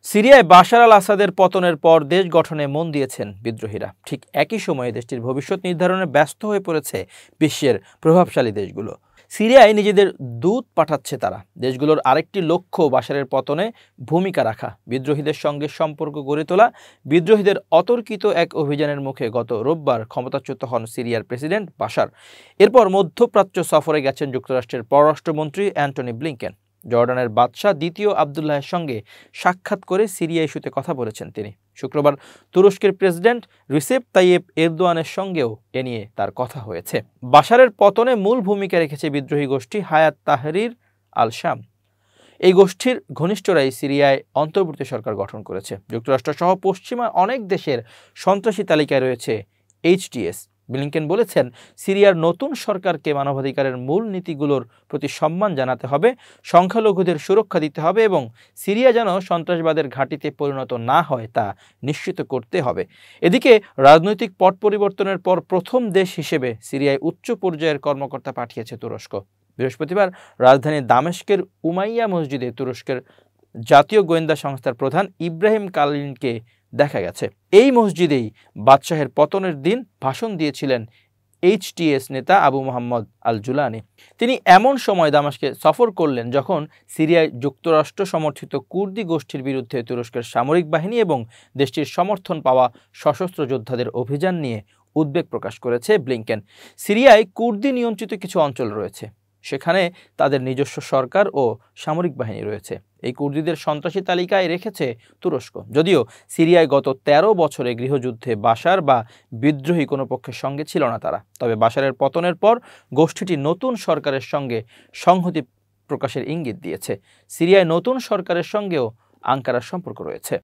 সিরিয়ায় বাশার আল আসাদের পতনের পর দেশ গঠনে মন দিয়েছেন বিদ্রোহীরা। ঠিক একই সময়ে দেশটির ভবিষ্যৎ নির্ধারণে ব্যস্ত হয়ে পড়েছে বিশ্বের প্রভাবশালী দেশগুলো। সিরিয়ায় নিজেদের দূত পাঠাচ্ছে তারা। দেশগুলোর আরেকটি লক্ষ্য বাশারের পতনে ভূমিকা রাখা, বিদ্রোহীদের সঙ্গে সম্পর্ক গড়ে তোলা। বিদ্রোহীদের অতর্কিত এক অভিযানের মুখে গত রোববার ক্ষমতাচ্যুত হন সিরিয়ার প্রেসিডেন্ট বাশার। এরপর মধ্যপ্রাচ্য সফরে গেছেন যুক্তরাষ্ট্রের পররাষ্ট্রমন্ত্রী অ্যান্টনি ব্লিংকেন। জর্ডানের বাদশাহ দ্বিতীয় আবদুল্লাহের সঙ্গে সাক্ষাৎ করে সিরিয়া ইস্যুতে কথা বলেছেন তিনি। শুক্রবার তুরস্কের প্রেসিডেন্ট রিসেপ তাইয়েপ এরদোয়ানের সঙ্গেও এ নিয়ে তার কথা হয়েছে। বাশারের পতনে মূল ভূমিকা রেখেছে বিদ্রোহী গোষ্ঠী হায়াত তাহরির আল শাম। এই গোষ্ঠীর ঘনিষ্ঠরাই সিরিয়ায় অন্তর্বর্তী সরকার গঠন করেছে। যুক্তরাষ্ট্র সহ পশ্চিমা অনেক দেশের সন্ত্রাসী তালিকায় রয়েছে এইচটিএস। ব্লিংকেন বলেছেন, সিরিয়ার নতুন সরকারকে মানবাধিকারের মূল নীতিগুলোর প্রতি সম্মান জানাতে হবে, সংখ্যালঘুদের সুরক্ষা দিতে হবে এবং সিরিয়া যেন সন্ত্রাসবাদের ঘাঁটিতে পরিণত না হয় তা নিশ্চিত করতে হবে। এদিকে রাজনৈতিক পট পরিবর্তনের পর প্রথম দেশ হিসেবে সিরিয়ায় উচ্চ পর্যায়ের কর্মকর্তা পাঠিয়েছে তুরস্ক। বৃহস্পতিবার রাজধানী দামেস্কের উমাইয়া মসজিদে তুরস্কের জাতীয় গোয়েন্দা সংস্থার প্রধান ইব্রাহিম কালিনকে দেখা গেছে। এই মসজিদেই বাদশাহের পতনের দিন ভাষণ দিয়েছিলেন এইচটিএস নেতা আবু মোহাম্মদ আল জুলানি। তিনি এমন সময় দামেস্কে সফর করলেন যখন সিরিয়ায় যুক্তরাষ্ট্র সমর্থিত কুর্দি গোষ্ঠীর বিরুদ্ধে তুরস্কের সামরিক বাহিনী এবং দেশটির সমর্থন পাওয়া সশস্ত্র যোদ্ধাদের অভিযান নিয়ে উদ্বেগ প্রকাশ করেছে ব্লিংকেন। সিরিয়ায় কুর্দি নিয়ন্ত্রিত কিছু অঞ্চল রয়েছে, সেখানে তাদের নিজস্ব সরকার ও সামরিক বাহিনী রয়েছে। এই কুর্দিদের সন্ত্রাসী তালিকায় রেখেছে তুরস্ক। যদিও সিরিয়ায় গত ১৩ বছরে গৃহযুদ্ধে বাশার বা বিদ্রোহী কোনো পক্ষের সঙ্গে ছিল না তারা। তবে বাশারের পতনের পর গোষ্ঠীটি নতুন সরকারের সঙ্গে সংহতি প্রকাশের ইঙ্গিত দিয়েছে। সিরিয়ায় নতুন সরকারের সঙ্গেও আঙ্কারার সম্পর্ক রয়েছে।